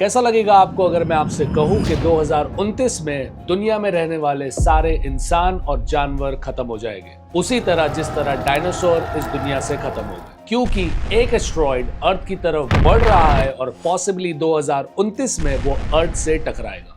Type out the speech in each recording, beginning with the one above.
कैसा लगेगा आपको अगर मैं आपसे कहूं कि 2029 में दुनिया में रहने वाले सारे इंसान और जानवर खत्म हो जाएंगे, उसी तरह जिस तरह डायनासोर इस दुनिया से खत्म हो गए, क्योंकि एक एस्ट्रॉइड अर्थ की तरफ बढ़ रहा है और पॉसिबली 2029 में वो अर्थ से टकराएगा।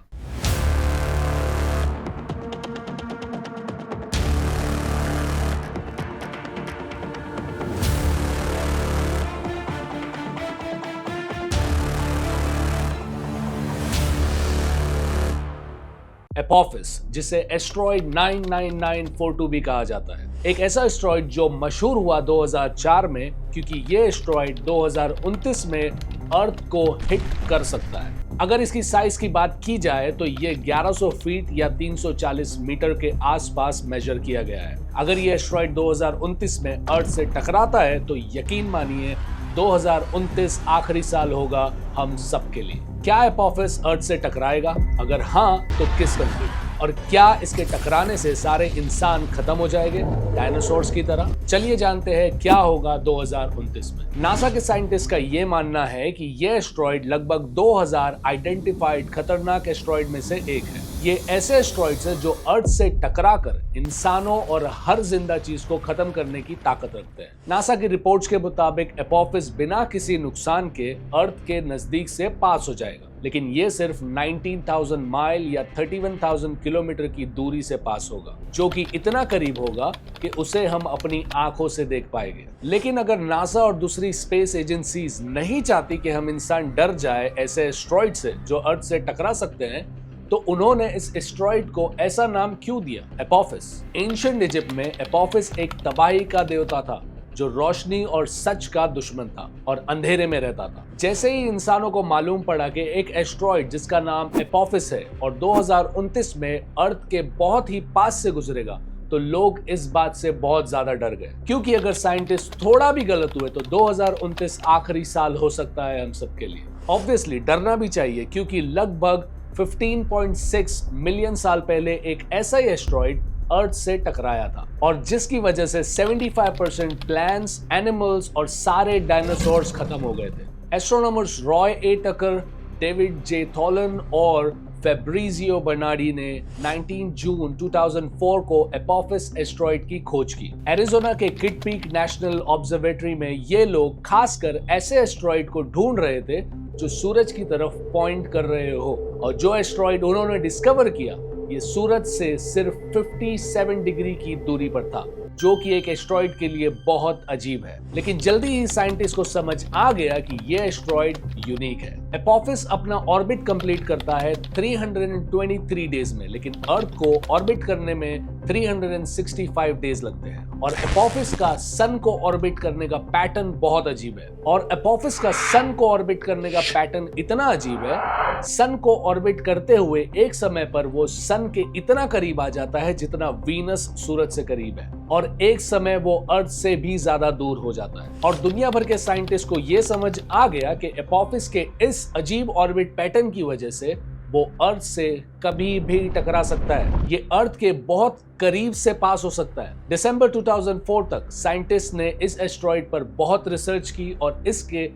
एपोफिस, जिसे एस्ट्रॉइड 99942 भी कहा जाता है, एक ऐसा एस्ट्रॉइड जो मशहूर हुआ 2004 में, क्योंकि ये एस्ट्रॉइड 2029 में अर्थ को हिट कर सकता है। अगर इसकी साइज की बात की जाए तो ये 1100 फीट या 340 मीटर के आसपास मेजर किया गया है। अगर ये एस्ट्रॉइड 2029 में अर्थ से टकराता है तो यकीन मानिए 2029 आखिरी साल होगा हम सबके लिए। क्या एपोफिस अर्थ से टकराएगा? अगर हाँ तो किस कंट्री? और क्या इसके टकराने से सारे इंसान खत्म हो जाएंगे डायनासोर्स की तरह? चलिए जानते हैं क्या होगा 2029 में। नासा के साइंटिस्ट का यह मानना है कि यह एस्ट्रॉइड लगभग 2000 आइडेंटिफाइड खतरनाक एस्ट्रॉइड में से एक है। ये ऐसे एस्ट्रॉइड्स हैं जो अर्थ से टकराकर इंसानों और हर जिंदा चीज को खत्म करने की ताकत रखते हैं। नासा की रिपोर्ट्स के मुताबिक एपोफिस बिना किसी नुकसान के अर्थ के नजदीक से पास हो जाएगा, लेकिन ये सिर्फ 19,000 माइल या 31,000 किलोमीटर की दूरी से पास होगा, जो कि इतना करीब होगा कि उसे हम अपनी आंखों से देख पाएंगे। लेकिन अगर नासा और दूसरी स्पेस एजेंसीज नहीं चाहती कि हम इंसान डर जाए ऐसे एस्ट्रॉइड से जो अर्थ से टकरा सकते हैं, तो उन्होंने इस एस्ट्रॉइड को ऐसा नाम क्यों दिया, एपोफिस? एंशिएंट इजिप्ट में एपोफिस एक तबाही का देवता था जो रोशनी और सच का दुश्मन था और अंधेरे में रहता था। जैसे ही इंसानों को मालूम पड़ा कि एक एस्ट्रॉइड जिसका नाम एपोफिस है और 2029 में अर्थ के बहुत ही पास से गुजरेगा, तो लोग इस बात से बहुत ज्यादा डर गए, क्योंकि अगर साइंटिस्ट थोड़ा भी गलत हुए तो 2029 आखिरी साल हो सकता है हम सबके लिए। ऑब्वियसली डरना भी चाहिए, क्योंकि लगभग 15.6 मिलियन साल पहले एक ऐसा ही एस्ट्रॉइड अर्थ से टकराया था और जिसकी वजह से 75% प्लांट्स, एनिमल्स और सारे डायनासोर्स खत्म हो गए थे। एस्ट्रोनॉमर्स रॉय ए टकर, डेविड जे थॉलन और फेब्रिजियो बर्नार्डी ने 19 जून 2004 को एपोफिस एस्ट्रॉइड की खोज की। एरिजोना के किड पीक नेशनल ऑब्जर्वेटरी में ये लोग खासकर ऐसे एस्ट्रॉइड को ढूंढ रहे थे जो सूरज की तरफ पॉइंट कर रहे हो, और जो एस्ट्रॉइड उन्होंने डिस्कवर किया ये सूरज से सिर्फ 57 डिग्री की दूरी पर था, जो कि एक एस्ट्रॉइड के लिए बहुत अजीब है। लेकिन जल्दी ही साइंटिस्ट को समझ आ गया कि यह एस्ट्रॉइड यूनिक है। एपोफिस अपना ऑर्बिट कंप्लीट करता है 323 डेज में, लेकिन अर्थ को ऑर्बिट करने में 365 डेज लगते हैं। और एपोफिस का सन को ऑर्बिट करने का पैटर्न बहुत अजीब है। और एपोफिस का सन को ऑर्बिट करने का पैटर्न इतना अजीब है, सन को ऑर्बिट करते हुए एक समय पर वो सन के इतना करीब आ जाता है जितना वीनस सूरज से करीब है, और एक समय वो अर्थ से भी ज्यादा दूर हो जाता है। और दुनिया भर के साइंटिस्ट को यह समझ आ गया कि एपोफिस के इस अजीब ऑर्बिट पैटर्न की वजह से वो अर्थ से कभी भी टकरा सकता है। ये अर्थ के बहुत करीब से पास हो सकता है। दिसंबर 2004 तक साइंटिस्ट ने इस एस्ट्रॉइड पर बहुत रिसर्च की और इसके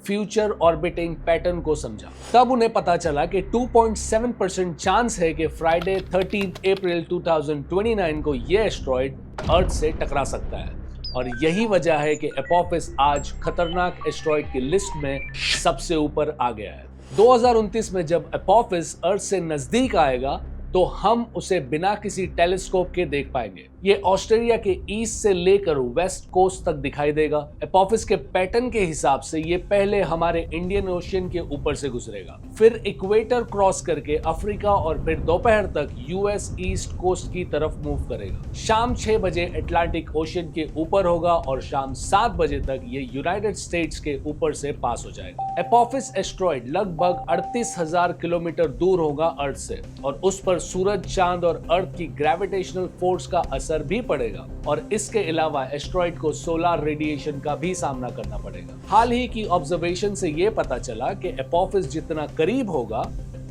फ्यूचर ऑर्बिटिंग पैटर्न को समझा। तब उन्हें पता चला कि 2.7% चांस है कि फ्राइडे 13 अप्रैल 2029 को यह एस्ट्रॉइड अर्थ से टकरा सकता है। और यही वजह है कि एपोफिस आज खतरनाक एस्ट्रॉइड की लिस्ट में सबसे ऊपर आ गया है। 2029 में जब एपोफिस अर्थ से नजदीक आएगा तो हम उसे बिना किसी टेलीस्कोप के देख पाएंगे। ये ऑस्ट्रेलिया के ईस्ट से लेकर वेस्ट कोस्ट तक दिखाई देगा। एपोफिस के पैटर्न के हिसाब से ये पहले हमारे इंडियन ओशियन के ऊपर से गुजरेगा, फिर इक्वेटर क्रॉस करके अफ्रीका और फिर दोपहर तक यूएस ईस्ट कोस्ट की तरफ मूव करेगा। शाम 6 बजे अटलांटिक ओशियन के ऊपर होगा और शाम 7 बजे तक ये यूनाइटेड स्टेट्स के ऊपर से पास हो जाएगा। एपोफिस एस्ट्रॉइड लगभग 38,000 किलोमीटर दूर होगा अर्थ से, और उस पर सूरज, चांद और अर्थ की ग्रेविटेशनल फोर्स का असर भी पड़ेगा। और इसके अलावा एस्ट्रॉइड को सोलर रेडिएशन का भी सामना करना पड़ेगा। हाल ही की ऑब्जर्वेशन से यह पता चला कि एपोफिस जितना करीब होगा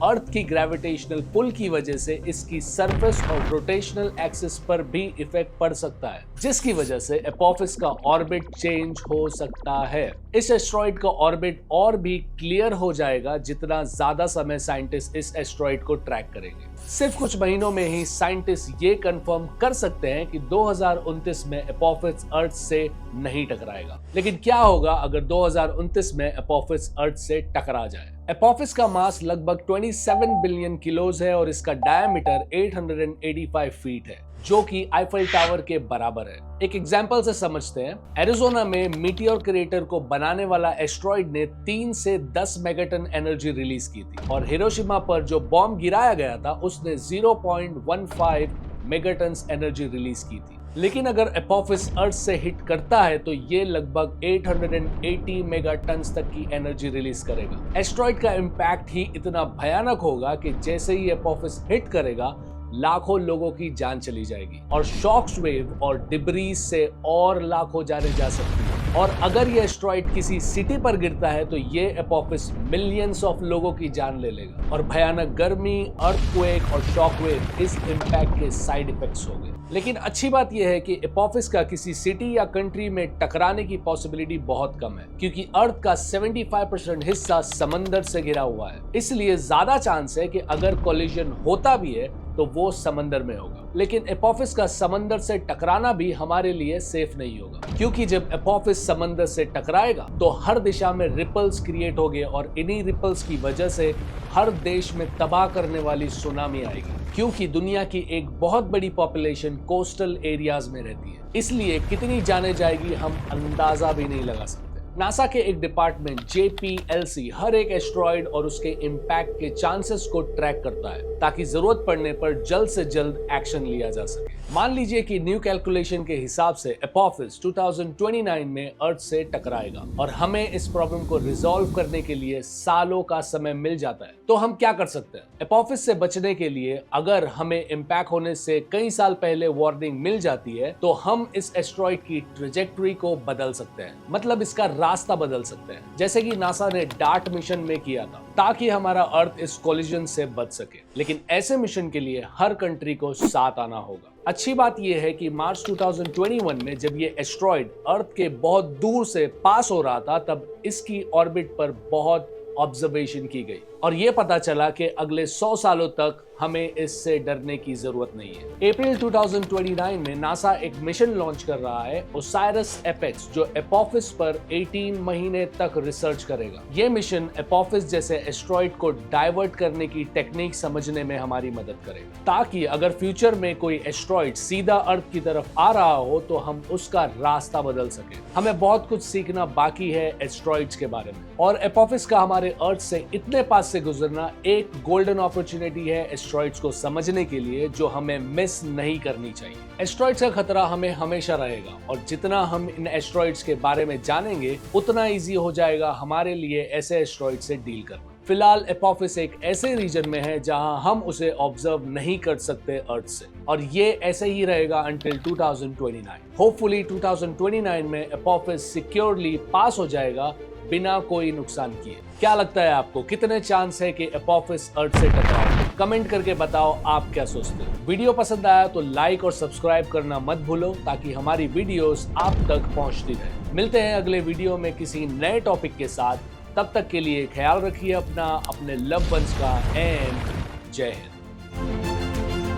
अर्थ की ग्रेविटेशनल पुल की वजह से इसकी सरफेस और रोटेशनल एक्सिस पर भी इफेक्ट पड़ सकता है, जिसकी वजह से एपोफिस का ऑर्बिट चेंज हो सकता है। इस एस्ट्रॉइड का ऑर्बिट और भी क्लियर हो जाएगा जितना ज्यादा समय साइंटिस्ट इस एस्ट्रॉइड को ट्रैक करेंगे। सिर्फ कुछ महीनों में ही साइंटिस्ट ये कंफर्म कर सकते हैं कि 2029 में एपोफिस अर्थ से नहीं टकराएगा। लेकिन क्या होगा अगर 2029 में एपोफिस अर्थ से टकरा जाए? एपोफिस का मास लगभग 27 बिलियन किलोज है और इसका डायमीटर 885 फीट है, जो कि आईफल टावर के बराबर है। एक एग्जांपल से समझते हैं। एरिजोना में मीटियोर क्रेटर को बनाने वाला एस्ट्रॉइड ने 3 से 10 मेगाटन एनर्जी रिलीज की थी और हिरोशिमा पर जो बॉम्ब गिराया गया था उसने 0.15 मेगाटन्स एनर्जी रिलीज की थी। लेकिन अगर एपोफिस अर्थ से हिट करता है तो ये लगभग 880 मेगाटन्स तक की एनर्जी रिलीज करेगा। एस्ट्रॉइड का इम्पैक्ट ही इतना भयानक होगा कि जैसे ही एपोफिस हिट करेगा लाखों लोगों की जान चली जाएगी और शॉक्स वेव और डिब्रीज से और लाखों जाने जा सकती है। और अगर ये एस्ट्रॉइड किसी सिटी पर गिरता है तो ये एपोफिस मिलियंस ऑफ लोगों की जान ले लेगा और भयानक गर्मी, अर्थक्वेक और शॉक वेव इस इम्पैक्ट के साइड इफेक्ट्स होंगे। लेकिन अच्छी बात यह है कि एपोफिस का किसी सिटी या कंट्री में टकराने की पॉसिबिलिटी बहुत कम है, क्योंकि अर्थ का 75% हिस्सा समंदर से घिरा हुआ है। इसलिए ज्यादा चांस है कि अगर कोलिजन होता भी है तो वो समंदर में होगा। लेकिन एपोफिस का समंदर से टकराना भी हमारे लिए सेफ नहीं होगा, क्योंकि जब एपोफिस समंदर से टकराएगा तो हर दिशा में रिपल्स क्रिएट होंगे और इन्हीं रिपल्स की वजह से हर देश में तबाह करने वाली सुनामी आएगी, क्योंकि दुनिया की एक बहुत बड़ी पॉपुलेशन कोस्टल एरियाज में रहती है। इसलिए कितनी जाने जाएगी हम अंदाजा भी नहीं लगा सकते। नासा के एक डिपार्टमेंट JPLC हर एक एस्ट्रॉइड और उसके इम्पैक्ट के चांसेस को ट्रैक करता है ताकि जरूरत पड़ने पर जल्द से जल्द एक्शन लिया जा सके। मान लीजिए कि न्यू कैलकुलेशन के हिसाब से एपोफिस 2029 में अर्थ से टकराएगा और हमें इस प्रॉब्लम को रिजॉल्व करने के लिए सालों का समय मिल जाता है, तो हम क्या कर सकते हैं? एपोफिस से बचने के लिए अगर हमें इम्पैक्ट होने से कई साल पहले वार्निंग मिल जाती है तो हम इस एस्ट्रॉइड की ट्रेजेक्टरी को बदल सकते हैं, मतलब इसका रास्ता बदल सकते हैं, जैसे कि नासा ने डार्ट मिशन में किया था, ताकि हमारा अर्थ इस कोलिजन से बच सके। लेकिन ऐसे मिशन के लिए हर कंट्री को साथ आना होगा। अच्छी बात यह है कि मार्च 2021 में जब ये एस्ट्रॉइड अर्थ के बहुत दूर से पास हो रहा था तब इसकी ऑर्बिट पर बहुत ऑब्जर्वेशन की गई और ये पता चला कि अगले 100 सालों तक हमें इससे डरने की जरूरत नहीं है। अप्रैल 2029 में नासा एक मिशन लॉन्च कर रहा है, ओसाइरस एपेक्स, जो एपोफिस पर 18 महीने तक रिसर्च करेगा। ये मिशन एपोफिस जैसे एस्ट्रॉइड को डाइवर्ट करने की टेक्निक समझने में हमारी मदद करेगा, ताकि अगर फ्यूचर में कोई एस्ट्रॉइड सीधा अर्थ की तरफ आ रहा हो तो हम उसका रास्ता बदल सके। हमें बहुत कुछ सीखना बाकी है एस्ट्रॉइड्स के बारे में, और एपोफिस का हमारे अर्थ से इतने पास से गुजरना एक गोल्डन अपॉर्चुनिटी है एस्ट्रॉइड्स को समझने के लिए, जो हमें मिस नहीं करनी चाहिए। एस्ट्रॉइड्स का खतरा हमें हमेशा रहेगा और जितना हम इन एस्ट्रॉइड्स के बारे में जानेंगे उतना इजी हो जाएगा हमारे लिए ऐसे एस्ट्रॉइड से डील करना। फिलहाल एपोफिस एक ऐसे रीजन में है जहां हम उसे ऑब्जर्व नहीं कर सकते अर्थ से, और ये ऐसे ही रहेगा अंटिल 2029। होपफुली 2029 में एपोफिस सिक्योरली पास हो जाएगा बिना कोई नुकसान किए। क्या लगता है आपको, कितने चांस है कि एपोफिस अर्थ से टकराए? कमेंट करके बताओ आप क्या सोचते हो। वीडियो पसंद आया तो लाइक और सब्सक्राइब करना मत भूलो, ताकि हमारी वीडियोस आप तक पहुंचती रहे। मिलते हैं अगले वीडियो में किसी नए टॉपिक के साथ। तब तक के लिए ख्याल रखिए अपना, अपने लव वंस का, एंड जय हिंद।